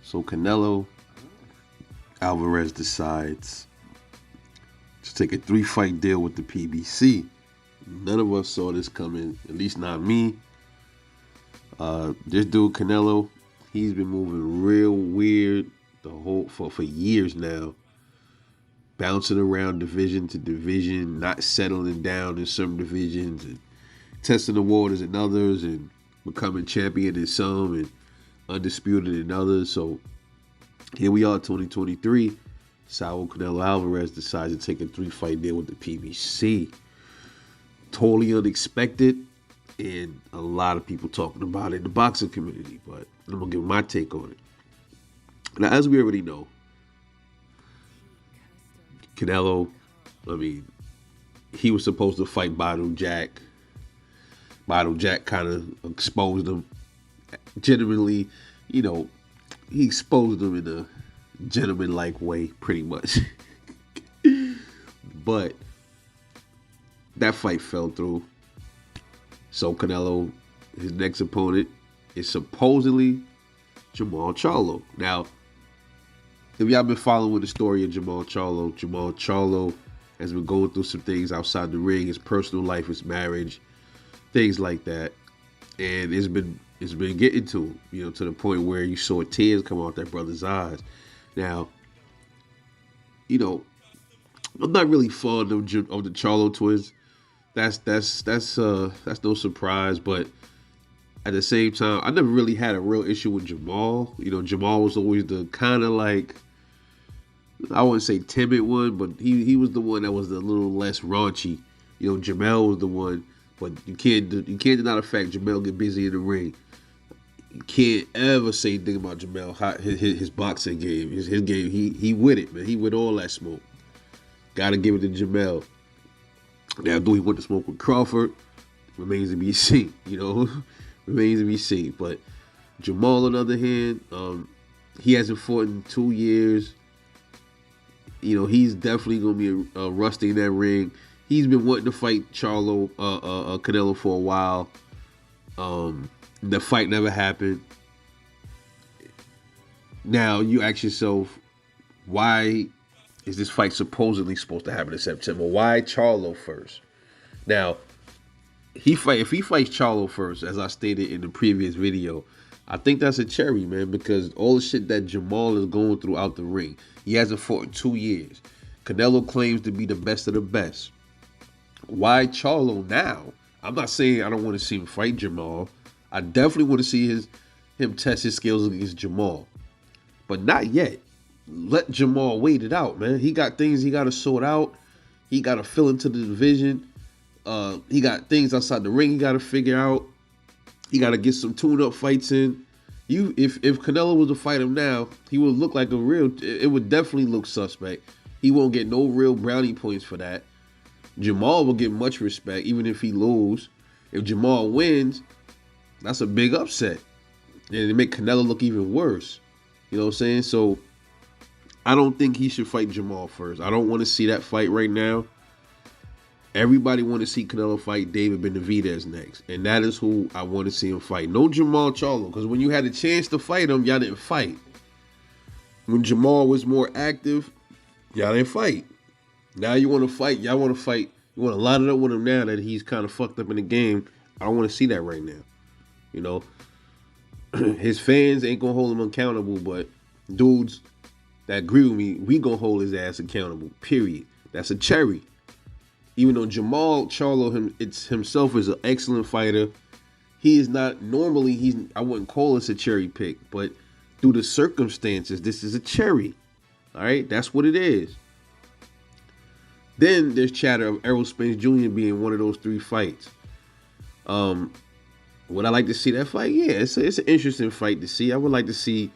So Canelo Alvarez decides to take a 3-fight deal with the PBC. None of us saw this coming, at least not me. This dude Canelo, he's been moving real weird for years now, bouncing around division to division, not settling down in some divisions, and testing the waters in others, and becoming champion in some and undisputed in others. So here we are, 2023. Saul Canelo Alvarez decides to take a 3-fight deal with the PBC. Totally unexpected, and a lot of people talking about it in the boxing community, but I'm gonna give my take on it. Now, as we already know, Canelo, he was supposed to fight Bottle Jack. Bottle Jack kind of exposed him. Genuinely, he exposed him in a gentleman-like way, pretty much. But that fight fell through. So Canelo, his next opponent, is supposedly Jamal Charlo. Now, if y'all been following the story of Jamal Charlo has been going through some things outside the ring, his personal life, his marriage, things like that. And it's been getting to him, to the point where you saw tears come out that brother's eyes. Now, I'm not really fond of the Charlo twins. That's no surprise, but at the same time, I never really had a real issue with Jamal. Jamal was always the kind of like, I wouldn't say timid one, but he was the one that was a little less raunchy. Jamel was the one, but you can't deny the fact Jamel get busy in the ring. You can't ever say anything about Jamel, his boxing game, his game. He with it, man. He with all that smoke. Gotta give it to Jamel. Now, do he want to smoke with Crawford? Remains to be seen, remains to be seen. But Jamal, on the other hand, he hasn't fought in 2 years. He's definitely going to be rusty in that ring. He's been wanting to fight Canelo for a while. The fight never happened. Now, you ask yourself, why is this fight supposedly supposed to happen in September? Why Charlo first? Now, if he fights Charlo first, as I stated in the previous video, I think that's a cherry, man, because all the shit that Jamal is going through out the ring, he hasn't fought in 2 years. Canelo claims to be the best of the best. Why Charlo now? I'm not saying I don't want to see him fight Jamal. I definitely want to see him test his skills against Jamal. But not yet. Let Jamal wait it out, man. He got things he got to sort out. He got to fill into the division. He got things outside the ring he got to figure out. He got to get some tune-up fights in. If Canelo was to fight him now, he would look like it would definitely look suspect. He won't get no real brownie points for that. Jamal will get much respect, even if he lose. If Jamal wins, that's a big upset. And it make Canelo look even worse. You know what I'm saying? So I don't think he should fight Jamal first. I don't want to see that fight right now. Everybody want to see Canelo fight David Benavidez next. And that is who I want to see him fight. No Jamal Charlo. Because when you had a chance to fight him, y'all didn't fight. When Jamal was more active, y'all didn't fight. Now you want to fight. Y'all want to fight. You want to line it up with him now that he's kind of fucked up in the game. I don't want to see that right now. His fans ain't going to hold him accountable. But dudes that agree with me, we going to hold his ass accountable. Period. That's a cherry. Even though Jamal Charlo himself is an excellent fighter, he is not normally. I wouldn't call this a cherry pick, but due to circumstances, this is a cherry. All right, that's what it is. Then there's chatter of Errol Spence Jr. being one of those 3 fights. Would I like to see that fight? Yeah, it's an interesting fight to see. I would like to see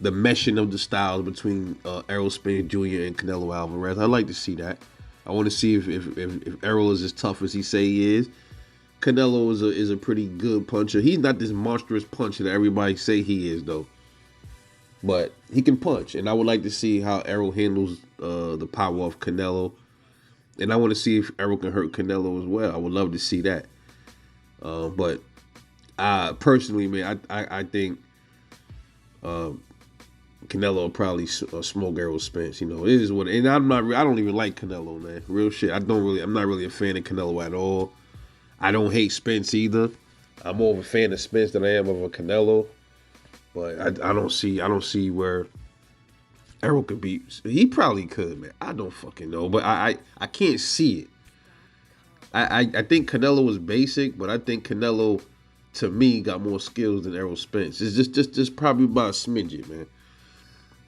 the meshing of the styles between Errol Spence Jr. and Canelo Alvarez. I'd like to see that. I want to see if Errol is as tough as he say he is. Canelo is a pretty good puncher. He's not this monstrous puncher that everybody say he is, though. But he can punch, and I would like to see how Errol handles the power of Canelo. And I want to see if Errol can hurt Canelo as well. I would love to see that. But personally, man, I think Canelo will probably smoke Errol Spence. You know, it is what. And I'm not. I don't even like Canelo, man. Real shit. I'm not really a fan of Canelo at all. I don't hate Spence either. I'm more of a fan of Spence than I am of a Canelo. But I don't see where Errol could beat. He probably could, man. I don't fucking know, but I can't see it. I think Canelo was basic, but I think Canelo, to me, got more skills than Errol Spence. It's just probably about a smidget, man.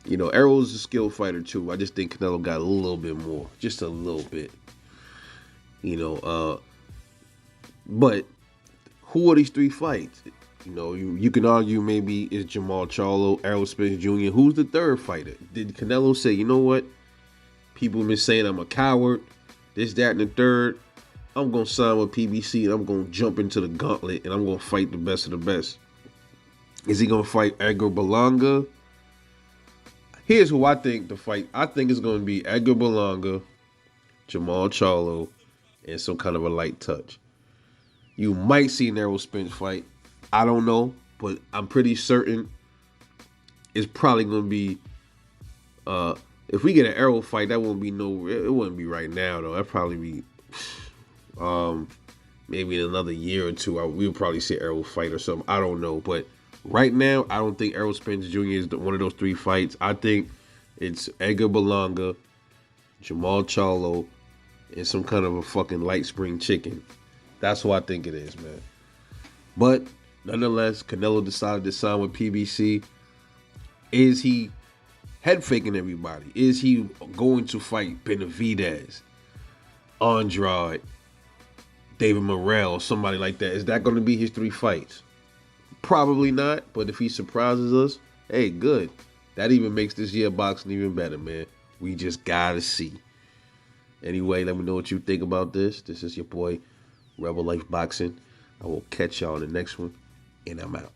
You know, Errol's a skill fighter too. I just think Canelo got a little bit more, just a little bit. You know, but who are these three fights? You know, you can argue maybe it's Jamal Charlo, Errol Spence Jr. Who's the third fighter? Did Canelo say, you know what? People have been saying I'm a coward, this, that, and the third. I'm going to sign with PBC and I'm going to jump into the gauntlet and I'm going to fight the best of the best. Is he going to fight Edgar Berlanga? Here's who I think the fight. I think it's going to be Edgar Berlanga, Jamal Charlo, and some kind of a light touch. You might see an Errol Spence fight. I don't know, but I'm pretty certain it's probably going to be, if we get an Errol fight, that won't be it wouldn't be right now, though. That'd probably be, maybe in another year or two, we'll probably see Errol fight or something. I don't know, but right now, I don't think Errol Spence Jr. is one of those three fights. I think it's Edgar Berlanga, Jamal Charlo, and some kind of a fucking light spring chicken. That's what I think it is, man. But nonetheless, Canelo decided to sign with PBC. Is he head faking everybody? Is he going to fight Benavidez, Andrade, David Morrell, or somebody like that? Is that going to be his three fights? Probably not, but if he surprises us, hey, good. That even makes this year boxing even better, man. We just gotta see. Anyway, let me know what you think about this. This is your boy, Rebel Life Boxing. I will catch y'all in the next one, and I'm out.